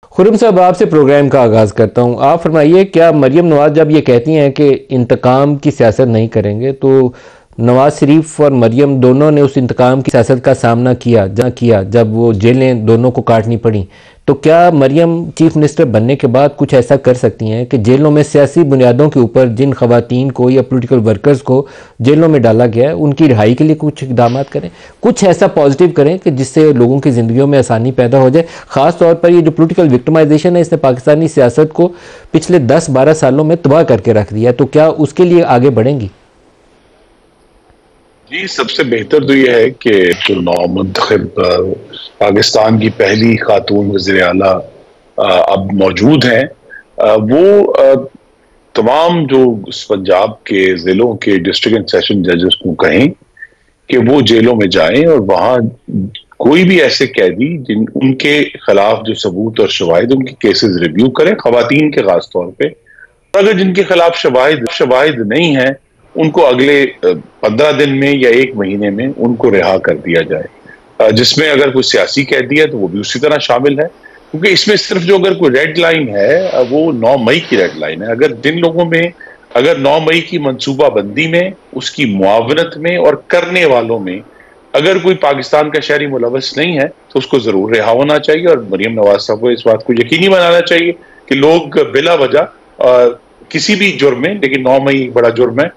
खुरम साहब, आपसे प्रोग्राम का आगाज़ करता हूँ। आप फरमाइए, क्या मरीम नवाज़ जब ये कहती हैं कि इंतकाम की सियासत नहीं करेंगे, तो नवाज़ शरीफ और मरीम दोनों ने उस इंतकाम की सियासत का सामना किया जब वो जेलें दोनों को काटनी पड़ी। तो क्या मरीम चीफ मिनिस्टर बनने के बाद कुछ ऐसा कर सकती हैं कि जेलों में सियासी बुनियादों के ऊपर जिन खवातीन को या पॉलिटिकल वर्कर्स को जेलों में डाला गया है, उनकी रिहाई के लिए कुछ इकदाम करें, कुछ ऐसा पॉजिटिव करें कि जिससे लोगों की ज़िंदगियों में आसानी पैदा हो जाए? ख़ास तौर पर ये जो पॉलिटिकल विक्टिमाइजेशन है, इसने पाकिस्तानी सियासत को पिछले 10-12 सालों में तबाह करके रख दिया है। तो क्या उसके लिए आगे बढ़ेंगी? जी, सबसे बेहतर तो यह है कि जो नौमुंतखब पाकिस्तान की पहली खातून वज़ीर आला अब मौजूद हैं, वो तमाम जो पंजाब के ज़िलों के डिस्ट्रिक्ट एंड सेशन जजेस को कहें कि वो जेलों में जाएं और वहाँ कोई भी ऐसे कैदी जिन उनके खिलाफ जो सबूत और शवाहिद, उनके केसेस रिव्यू करें, खवातीन के खास तौर पे। अगर जिनके खिलाफ शवाहिद नहीं है, उनको अगले 15 दिन में या 1 महीने में उनको रिहा कर दिया जाए। जिसमें अगर कोई सियासी कैदी है तो वो भी उसी तरह शामिल है, क्योंकि इसमें सिर्फ जो अगर कोई रेड लाइन है वो 9 मई की रेड लाइन है। अगर जिन लोगों में अगर 9 मई की मनसूबाबंदी में, उसकी मुआवनत में और करने वालों में अगर कोई पाकिस्तान का शहरी मुलवस नहीं है तो उसको जरूर रिहा होना चाहिए। और मरीम नवाज साहब को इस बात को यकीनी बनाना चाहिए कि लोग बिला वजह किसी भी जुर्म में, लेकिन 9 मई एक बड़ा जुर्म है,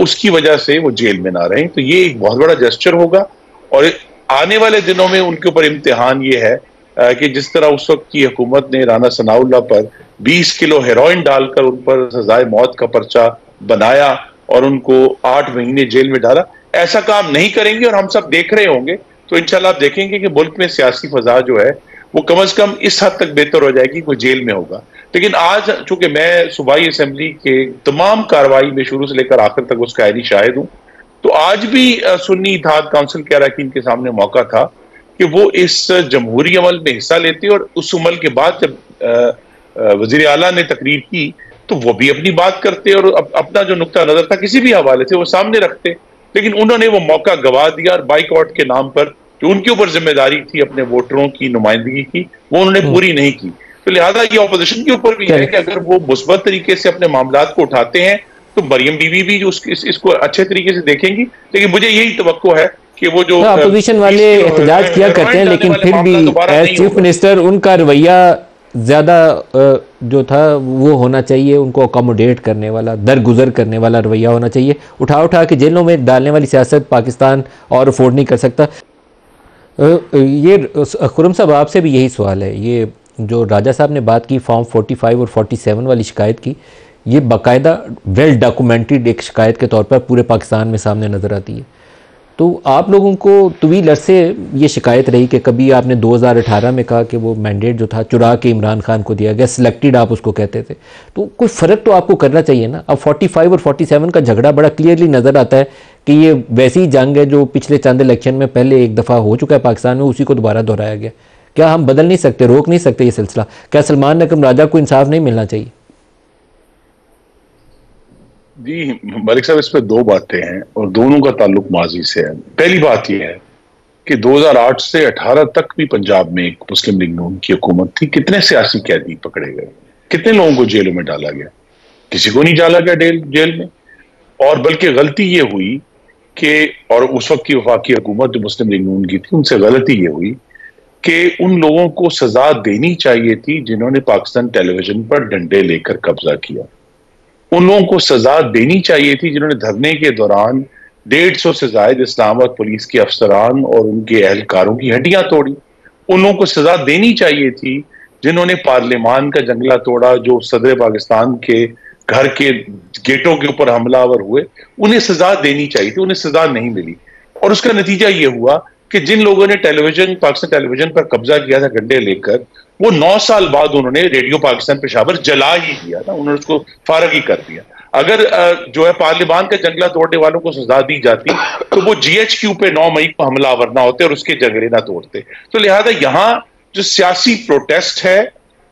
उसकी वजह से वो जेल में ना रहें। तो ये एक बहुत बड़ा जेस्चर होगा। और आने वाले दिनों में उनके ऊपर इम्तिहान ये है कि जिस तरह उस वक्त की हुकूमत ने राना सनाउल्लाह पर 20 किलो हेरोइन डालकर उन पर सजाए मौत का पर्चा बनाया और उनको 8 महीने जेल में डाला, ऐसा काम नहीं करेंगे और हम सब देख रहे होंगे। तो इंशाल्लाह आप देखेंगे कि मुल्क में सियासी फजा जो है वो कम से कम इस हद तक बेहतर हो जाएगी, कोई जेल में होगा। लेकिन आज चूंकि मैं सूबाई असम्बली के तमाम कार्रवाई में शुरू से लेकर आखिर तक उसका आईनी शाहिद हूँ, तो आज भी सुन्नी इत्तेहाद काउंसिल के अरकान के सामने मौका था कि वो इस जमहूरी अमल में हिस्सा लेते और उस अमल के बाद जब वजीर आला ने तकरीर की तो वो भी अपनी बात करते और अपना जो नुक्ता नजर था किसी भी हवाले से वो सामने रखते। लेकिन उन्होंने वो मौका गवा दिया और बाइकआउट के नाम पर जो उनके ऊपर जिम्मेदारी थी अपने वोटरों की नुमाइंदगी की, वो उन्होंने पूरी नहीं की। तो लिहाजा ये ऑपोजिशन के ऊपर भी है कि अगर वो मुस्बत तरीके से अपने मामलात को उठाते हैं तो मरियम बीवी भी जो इसको अच्छे तरीके से देखेंगी। लेकिन मुझे यही तवक्को है कि वो जो अपोजिशन वाले एहतजाज किया करते हैं, लेकिन फिर भी एज चीफ मिनिस्टर उनका रवैया ज़्यादा जो था वो होना चाहिए, उनको अकोमोडेट करने वाला, दरगुजर करने वाला रवैया होना चाहिए। उठा उठा के जेलों में डालने वाली सियासत पाकिस्तान और अफोर्ड नहीं कर सकता। ये खुरम साहब, आपसे भी यही सवाल है। ये जो राजा साहब ने बात की फॉर्म 45 और 47 वाली शिकायत की, ये बाकायदा वेल डॉक्यूमेंटेड एक शिकायत के तौर पर पूरे पाकिस्तान में सामने नज़र आती है। तो आप लोगों को तवील अरसे ये शिकायत रही कि कभी आपने 2018 में कहा कि वो मैंडेट जो था चुरा के इमरान खान को दिया गया, सिलेक्टेड आप उसको कहते थे। तो कोई फ़र्क तो आपको करना चाहिए ना। अब 45 और 47 का झगड़ा बड़ा क्लियरली नज़र आता है कि ये वैसी जंग है जो पिछले चंद इलेक्शन में पहले एक दफ़ा हो चुका है पाकिस्तान में, उसी को दोबारा दोहराया गया। क्या हम बदल नहीं सकते, रोक नहीं सकते ये सिलसिला? क्या सलमान नकम राजा को इंसाफ नहीं मिलना चाहिए? जी मलिक साहब, इस पर दो बातें हैं और दोनों का ताल्लुक माजी से है। पहली बात यह है कि 2008 से 18 तक भी पंजाब में एक मुस्लिम लीग नून की हुकूमत थी। कितने सियासी कैदी पकड़े गए, कितने लोगों को जेलों में डाला गया? किसी को नहीं डाला गया जेल में। और बल्कि गलती ये हुई कि, और उस वक्त की वफाकी हुकूमत जो मुस्लिम लीग नून की थी, उनसे गलती ये हुई कि उन लोगों को सजा देनी चाहिए थी जिन्होंने पाकिस्तान टेलीविजन पर डंडे लेकर कब्जा किया। उन लोगों को सजा देनी चाहिए थी जिन्होंने धरने के दौरान 150 से ज्यादा इस्लामाबाद पुलिस के अफसरान और उनके एहलकारों की हड्डियां तोड़ी। उन लोगों को सजा देनी चाहिए थी जिन्होंने पार्लियामान का जंगला तोड़ा, जो सदर पाकिस्तान के घर के गेटों के ऊपर हमलावर हुए, उन्हें सजा देनी चाहिए थी, उन्हें सजा नहीं मिली। और उसका नतीजा ये हुआ कि जिन लोगों ने पाकिस्तान टेलीविजन पर कब्जा किया था डंडे लेकर, वो 9 साल बाद उन्होंने रेडियो पाकिस्तान पेशावर जला ही दिया था, उन्होंने उसको फारग ही कर दिया। अगर जो है पार्लियामान का जंगला तोड़ने वालों को सजा दी जाती तो वो GHQ पे 9 मई को हमलावर ना होते और उसके जंगले ना तोड़ते। तो लिहाजा यहाँ जो सियासी प्रोटेस्ट है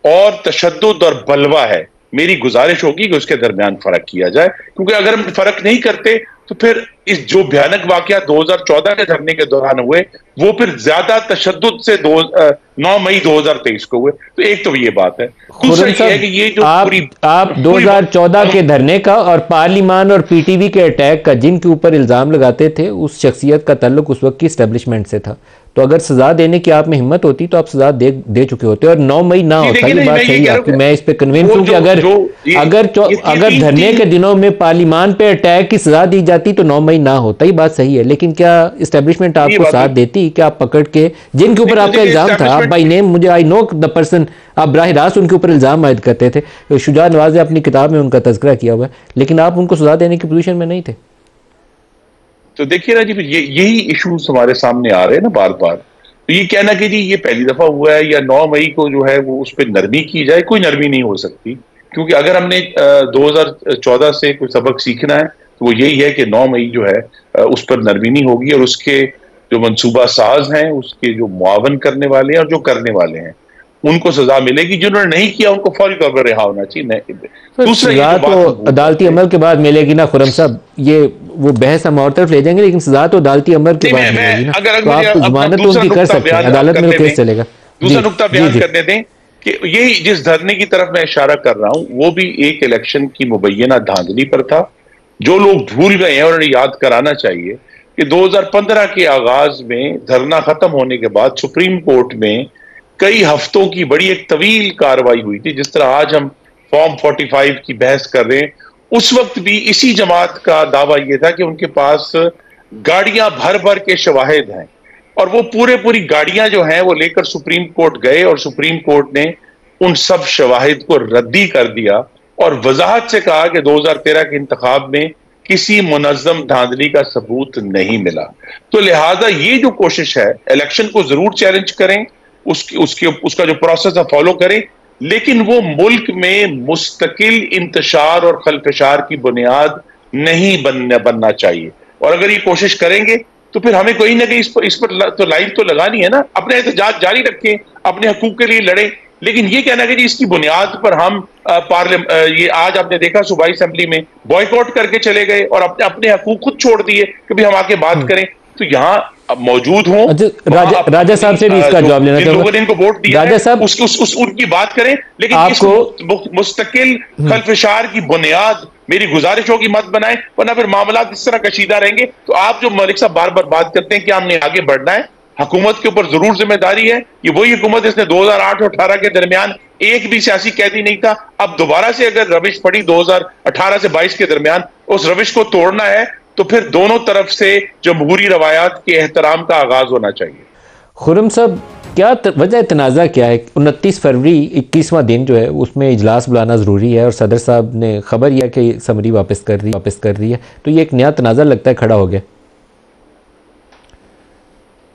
और तशद्दुद और बलवा है, मेरी गुजारिश होगी कि उसके दरमियान फर्क किया जाए, क्योंकि अगर हम फर्क नहीं करते तो फिर इस जो भयानक वाकया 2014 के धरने के दौरान हुए वो फिर ज्यादा तशद्दुद से 9 मई 2023 को हुए। तो एक तो ये बात है, दूसरा ये है कि ये जो आप 2014 के धरने का और पार्लिमान और पीटीवी के अटैक का जिनके ऊपर इल्जाम लगाते थे उस शख्सियत का ताल्लुक उस वक्त की एस्टेब्लिशमेंट से था, तो अगर सजा देने की आप में हिम्मत होती तो आप सजा दे चुके होते। और 9 मई ना होता, ये बात सही है आपकी, मैं इस पे कन्विंस हूं कि अगर धरने के दिनों में पार्लिमान पे अटैक की सजा दी जाती तो 9 मई ना होता, ही बात सही है। लेकिन क्या एस्टेब्लिशमेंट आपको साथ देती? क्या आप पकड़ के जिनके ऊपर आपका इल्जाम था, आप बाई नेम, मुझे आई नो द पर्सन, आप बराह रास्त उनके ऊपर इल्जाम आयद करते थे, शुजा नवाज ने अपनी किताब में उनका तज़किरा किया हुआ है, लेकिन आप उनको सजा देने की पोजीशन में नहीं थे। तो देखिए ना जी, यही इश्यूज हमारे सामने आ रहे हैं ना बार बार। तो ये कहना कि जी ये पहली दफा हुआ है या 9 मई को जो है वो उस पर नरमी की जाए, कोई नरमी नहीं हो सकती, क्योंकि अगर हमने 2014 से कोई सबक सीखना है तो वो यही है कि 9 मई जो है उस पर नरमी नहीं होगी, और उसके जो मनसूबा साज हैं, उसके जो मुआवन करने वाले हैं और जो करने वाले हैं उनको सजा मिलेगी। जिन्होंने नहीं किया उनको फौरी तौर पर रिहा होना चाहिए। सजा तो अदालती अमल के बाद मिलेगी ना खुरम साहब, ये वो बहस हम और तरफ ले जाएंगे, लेकिन सजा तो अदालती अमल के बाद मिलेगी ना। तो आप तो जमानत तो उनकी कर सकते हैं, अदालत में केस चलेगा। दूसरा नुक्ता बयान करने दें कि यही जिस धरने की तरफ मैं इशारा कर रहा हूं वो भी एक इलेक्शन की मुबैना धांधली पर था। जो लोग भूल गए हैं उन्हें याद कराना चाहिए कि 2015 के आगाज में धरना खत्म होने के बाद सुप्रीम कोर्ट में कई हफ्तों की बड़ी एक तवील कार्रवाई हुई थी। जिस तरह आज हम फॉर्म 45 की बहस कर रहे हैं, उस वक्त भी इसी जमात का दावा यह था कि उनके पास गाड़ियां भर भर के शवाहिद हैं, और वो पूरी गाड़ियां जो हैं वो लेकर सुप्रीम कोर्ट गए और सुप्रीम कोर्ट ने उन सब शवाहिद को रद्दी कर दिया और वजाहत से कहा कि 2013 के इंतखाब में किसी मुनज्जम धांधली का सबूत नहीं मिला। तो लिहाजा ये जो कोशिश है, इलेक्शन को जरूर चैलेंज करें, उसका जो प्रोसेस है फॉलो करें, लेकिन वो मुल्क में मुस्तकिल इंतशार और खलफशार की बुनियाद नहीं बनना चाहिए। और अगर ये कोशिश करेंगे तो फिर हमें कोई ना कहीं इस पर तो लाइन तो लगानी है ना। अपने एहतजाज जारी रखें, अपने हकूक के लिए लड़ें, लेकिन ये कहना कि जी इसकी बुनियाद पर हम ये आज आपने देखा सूबाई असेंबली में बॉयकॉट करके चले गए और अपने हकूक खुद छोड़ दिए कि भी हम आके बात करें। तो यहाँ मौजूद हों, राजा साहब से भी इसका जवाब लेना चाहूंगा। लोगों ने इनको वोट दिया राजा साहब उनकी बात करें, लेकिन आपको मुस्तकिल खलफशार की बुनियाद मेरी गुजारिश होगी मत बनाए, वरना फिर मामला इस तरह कशीदा रहेंगे। तो आप जो मलिक साहब बार बार बात करते हैं कि हमने आगे बढ़ना है, हुकूमत के ऊपर जरूर जिम्मेदारी है। ये वही हुकूमत इसने 2008 और 18 के दरमियान एक भी सियासी कैदी नहीं था। अब दोबारा से अगर रविश पड़ी 2018 से 22 के दरमियान, उस रविश को तोड़ना है तो फिर दोनों तरफ से जमहूरी रवायात के एहतराम का आगाज होना चाहिए। खुर्रम साहब, क्या वजह तनाज़ा क्या है? 29 फरवरी 21वां दिन जो है उसमें इजलास बुलाना ज़रूरी है और सदर साहब ने खबर यह कि समरी वापस कर रही है, तो ये एक नया तनाज़ा लगता है खड़ा हो गया।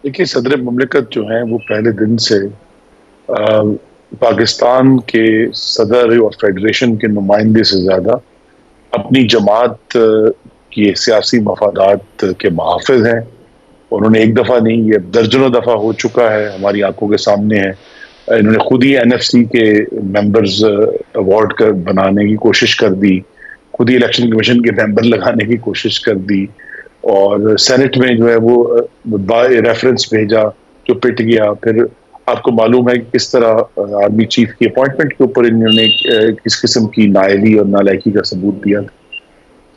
देखिए, सदर मुमलिकत जो है वो पहले दिन से पाकिस्तान के सदर और फेडरेशन के नुमाइंदे से ज़्यादा अपनी जमात की सियासी मफादात के मुहाफ़िज़ हैं। उन्होंने एक दफ़ा नहीं, ये दर्जनों दफ़ा हो चुका है, हमारी आंखों के सामने है। इन्होंने खुद ही NFC के मेंबर्स अवार्ड कर बनाने की कोशिश कर दी, खुद ही इलेक्शन कमीशन के मेंबर लगाने की कोशिश कर दी, और सेनेट में जो है वो रेफरेंस भेजा जो पिट गया। फिर आपको मालूम है कि किस तरह आर्मी चीफ की अपॉइंटमेंट के ऊपर इन्होंने किस किस्म की नाअहली और नालायकी का सबूत दिया।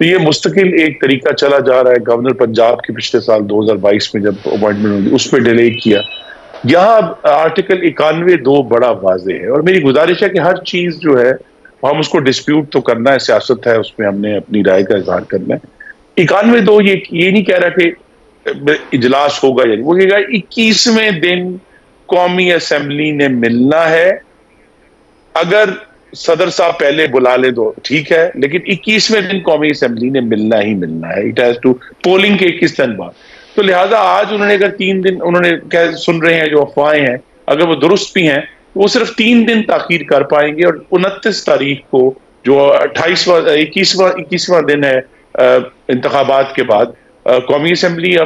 तो ये मुस्तकिल एक तरीका चला जा रहा है। गवर्नर पंजाब की पिछले साल 2022 में जब अपॉइंटमेंट हुई उस पर डिले किया। यहाँ आर्टिकल 91(2) बड़ा वाजे है, और मेरी गुजारिश है कि हर चीज जो है हम उसको डिस्प्यूट तो करना है, सियासत है, उसमें हमने अपनी राय का इजहार करना है। 91(2) ये नहीं कह रहा कि इजलास होगा, यानी वो कहेगा 21वें दिन कौमी असेंबली ने मिलना है। अगर सदर साहब पहले बुला ले तो ठीक है, लेकिन 21वें दिन कौमी असेंबली ने मिलना ही मिलना है। इट हैज टू, पोलिंग के 21 दिन बाद। तो लिहाजा आज उन्होंने अगर 3 दिन, उन्होंने क्या सुन रहे हैं जो अफवाहें हैं, अगर वो दुरुस्त भी हैं तो वो सिर्फ 3 दिन ताखीर कर पाएंगे, और 29 तारीख को जो 21वां दिन है इंतखाबात के बाद कौमी असेंबली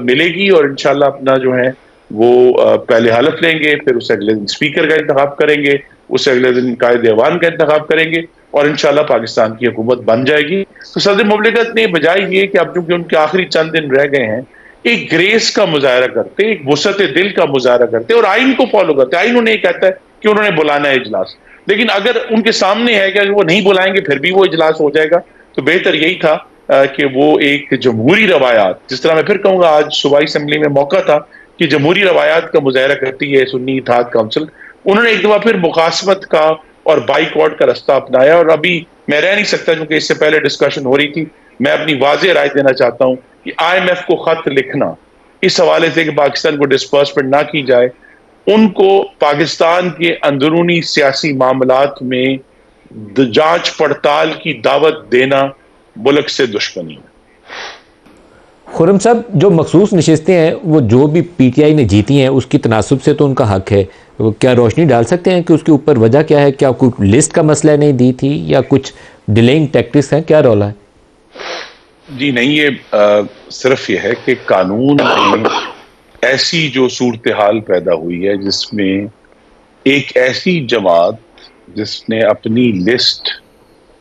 मिलेगी, और इंशाल्लाह अपना जो है वो पहले हलफ लेंगे, फिर उससे अगले दिन स्पीकर का इंतखाब करेंगे, उससे अगले दिन कायदे ऐवान का इंतखाब करेंगे, और इंशाल्लाह पाकिस्तान की हुकूमत बन जाएगी। तो सदर मुमलिकत ने बजाय ये कि अब चूंकि उनके आखिरी चंद दिन रह गए हैं, एक ग्रेस का मुजाहरा करते, एक वसअत दिल का मुजाहरा करते और आइन को फॉलो करते। आइन उन्हें कहता है कि उन्होंने बुलाना है इजलास, लेकिन अगर उनके सामने है कि अगर वो नहीं बुलाएंगे फिर भी वो इजलास हो जाएगा, तो बेहतर यही था कि वो एक जमहूरी रवायात, जिस तरह मैं फिर कहूंगा आज सूबाई असम्बली में मौका था कि जमहूरी रवायात का मुजाहरा करती है सुन्नी इत्तेहाद काउंसिल, उन्होंने एक दफा फिर मुकासमत का और बाइकआउट का रास्ता अपनाया। और अभी मैं रह नहीं सकता, क्योंकि इससे पहले डिस्कशन हो रही थी, मैं अपनी वाज़ेह राय देना चाहता हूं कि IMF को खत लिखना इस हवाले से कि पाकिस्तान को डिस्बर्समेंट ना की जाए, उनको पाकिस्तान के अंदरूनी सियासी मामलात में जांच पड़ताल की दावत देना मुल्क से दुश्मनी है। खुर्रम साहब, जो मखसूस नशिस्तें हैं वो जो भी PTI ने जीती हैं उसकी तनासुब से तो उनका हक है, वो क्या रोशनी डाल सकते हैं कि उसके ऊपर वजह क्या है? क्या कोई लिस्ट का मसला नहीं दी थी या कुछ डिलेइंग टैक्टिक्स हैं, क्या रोला है? जी नहीं, ये सिर्फ ये है कि कानून में ऐसी जो सूरत हाल पैदा हुई है जिसमें एक ऐसी जमात जिसने अपनी लिस्ट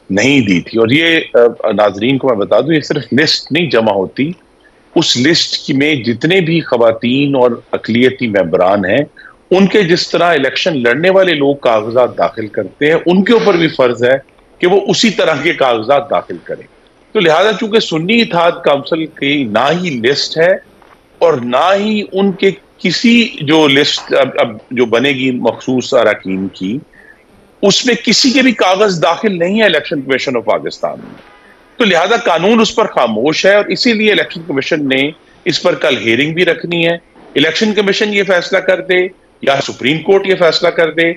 नहीं दी थी, और ये नाजरीन को मैं बता दूं, ये सिर्फ लिस्ट नहीं जमा होती, उस लिस्ट में जितने भी खवातीन और अकलियती मेंबरान हैं उनके जिस तरह इलेक्शन लड़ने वाले लोग कागजात दाखिल करते हैं, उनके ऊपर भी फर्ज है कि वो उसी तरह के कागजात दाखिल करें। तो लिहाजा चूंकि सुन्नी इत्तेहाद काउंसिल की ना ही लिस्ट है और ना ही उनके किसी जो लिस्ट अब जो बनेगी मखसूस अरकान की, उसमें किसी के भी कागज दाखिल नहीं है इलेक्शन कमीशन ऑफ पाकिस्तान में। तो लिहाजा कानून उस पर खामोश है और इसीलिए इलेक्शन कमीशन ने इस पर कल हियरिंग भी रखनी है। इलेक्शन कमीशन ये फैसला कर दे या सुप्रीम कोर्ट ये फैसला कर दे,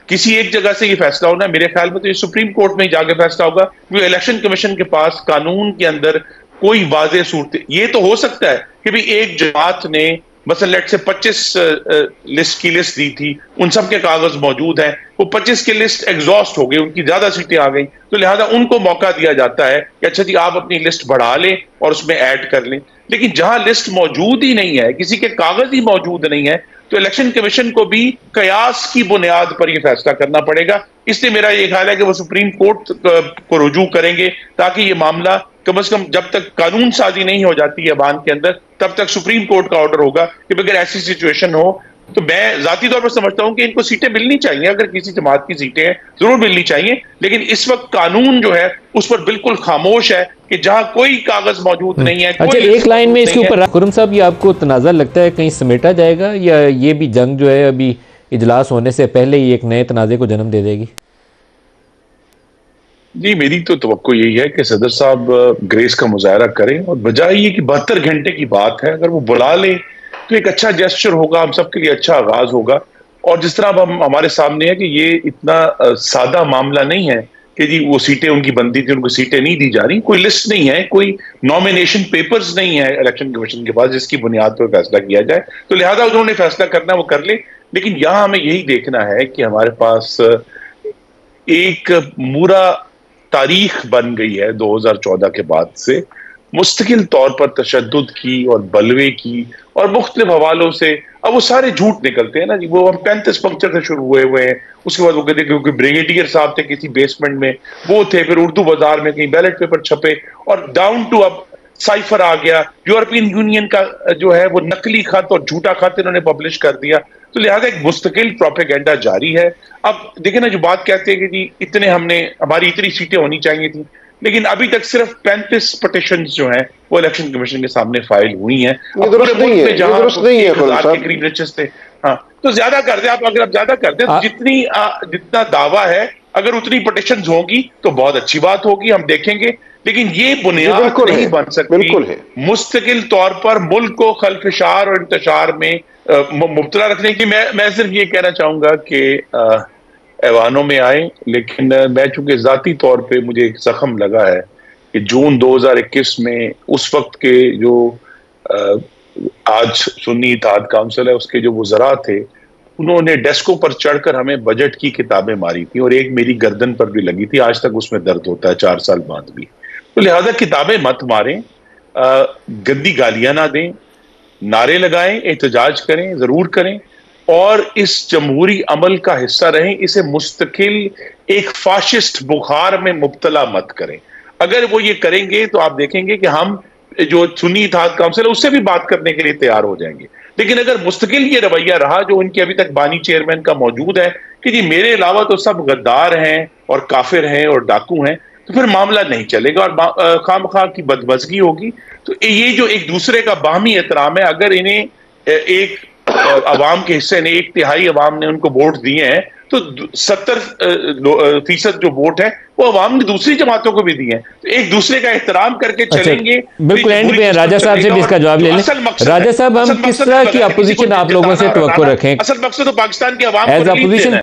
किसी एक जगह से ये फैसला होना है। मेरे ख्याल में तो ये सुप्रीम कोर्ट में ही जाके फैसला होगा, क्योंकि इलेक्शन कमीशन के पास कानून के अंदर कोई वाज़ेह सूरत, ये तो हो सकता है कि भाई एक जमात ने मसलन लेट से 25 लिस्ट की लिस्ट दी थी, उन सब के कागज मौजूद हैं, वो 25 की लिस्ट एग्जॉस्ट हो गई, उनकी ज्यादा सीटें आ गई, तो लिहाजा उनको मौका दिया जाता है कि अच्छा जी आप अपनी लिस्ट बढ़ा लें और उसमें ऐड कर लें। लेकिन जहां लिस्ट मौजूद ही नहीं है, किसी के कागज ही मौजूद नहीं है, तो इलेक्शन कमीशन को भी कयास की बुनियाद पर यह फैसला करना पड़ेगा। इसलिए मेरा यह ख्याल है कि वो सुप्रीम कोर्ट को रुजू करेंगे, ताकि ये मामला कम से कम जब तक कानून साजी नहीं हो जाती है बान के अंदर, तब तक सुप्रीम कोर्ट का ऑर्डर होगा कि अगर ऐसी सिचुएशन हो तो मैं जाती तौर पर समझता हूं कि इनको सीटें मिलनी चाहिए, अगर किसी जमात की सीटें हैं जरूर मिलनी चाहिए, लेकिन इस वक्त कानून जो है उस पर बिल्कुल खामोश है कि जहां कोई कागज मौजूद नहीं है। अच्छा, एक लाइन में इसके ऊपर खुर्रम साहब, ये आपको तनाज़ा लगता है कहीं समेटा जाएगा या ये भी जंग जो है अभी इजलास होने से पहले ही एक नए तनाज़े को जन्म दे देगी? जी मेरी तो तवक्को यही है कि सदर साहब ग्रेस का मुजाहरा करें, और बजाय ये कि 72 घंटे की बात है, अगर वो बुला लें तो एक अच्छा जेस्चर होगा, हम सबके लिए अच्छा आगाज होगा। और जिस तरह अब हम हमारे सामने है कि ये इतना सादा मामला नहीं है कि जी वो सीटें उनकी बनती थी, उनको सीटें नहीं दी जा रही, कोई लिस्ट नहीं है, कोई नॉमिनेशन पेपर्स नहीं है इलेक्शन कमीशन के पास जिसकी बुनियाद पर फैसला किया जाए। तो लिहाजा उन्होंने फैसला करना वो कर ले, लेकिन यहां हमें यही देखना है कि हमारे पास एक पूरा तारीख बन गई है 2014 के बाद से, मुस्तकिल तौर पर तशद्दुद की और बलवे की और मुख्तलिफ हवालों से। अब वो सारे झूठ निकलते हैं ना जी, वो हम 35 पंक्चर से शुरू हुए हैं, उसके बाद वो कहते क्योंकि ब्रिगेडियर साहब थे किसी बेसमेंट में वो थे, फिर उर्दू बाजार में कहीं बैलेट पेपर छपे, और डाउन टू अब साइफर आ गया, यूरोपियन यूनियन का जो है वो नकली खत और झूठा खत इन्होंने पब्लिश कर दिया। तो लिहाजा एक मुस्तकिल प्रोपेगेंडा जारी है। अब देखिए ना, जो बात कहते हैं कि जी इतने हमारी इतनी सीटें होनी चाहिए थी, लेकिन अभी तक सिर्फ 35 पिटीशंस जो हैं वो इलेक्शन कमीशन के सामने फाइल हुई हैं। करीब रिचेस थे, हाँ, तो ज्यादा कर दे आप, अगर आप ज्यादा कर दे, जितना दावा है अगर उतनी पिटीशंस होगी तो बहुत अच्छी बात होगी, हम देखेंगे। लेकिन ये बुनियाद नहीं बन सकती मुस्तकिल तौर पर मुल्क को खलफिशार और इंतशार में मुब्तला रखने की। मैं सिर्फ ये कहना चाहूंगा कि ऐवानों में आए, लेकिन मैं चूंकि जाती तौर पे मुझे एक जख्म लगा है कि जून 2021 में उस वक्त के जो आज सुन्नी इत्तेहाद काउंसिल है उसके जो वज़रा थे, उन्होंने डेस्कों पर चढ़कर हमें बजट की किताबें मारी थी, और एक मेरी गर्दन पर भी लगी थी, आज तक उसमें दर्द होता है 4 साल बाद भी। तो लिहाजा किताबें मत मारें, गंदी गालियां ना दें, नारे लगाएं, एहतजाज करें, जरूर करें, और इस जमहूरी अमल का हिस्सा रहें, इसे मुस्तकिल एक फाशिस्ट बुखार में मुब्तला मत करें। अगर वो ये करेंगे तो आप देखेंगे कि हम जो सुन्नी इत्तेहाद काउंसिल है उससे भी बात करने के लिए तैयार हो जाएंगे। लेकिन अगर मुस्तकिल ये रवैया रहा जो उनके अभी तक बानी चेयरमैन का मौजूद है कि जी मेरे अलावा तो सब गद्दार हैं और काफिर हैं और डाकू हैं, तो फिर मामला नहीं चलेगा और खामखा की बदमज़गी होगी। तो ये जो एक दूसरे का बाहमी एहतराम है, अगर इन्हें एक अवाम के हिस्से ने, 1/3 अवाम ने उनको वोट दिए हैं, तो 70% जो वोट है वो अवाम ने दूसरी जमातों को भी दिए हैं। तो एक दूसरे का एहतराम करके चलेंगे। बिल्कुल एंड पे राजा साहब से भी इसका जवाब ले लें। राजा साहब, हम किस तरह की अपोजिशन आप लोगों से तवक्को रखें? असल मकसद तो पाकिस्तान की अवाम एज अपोजिशन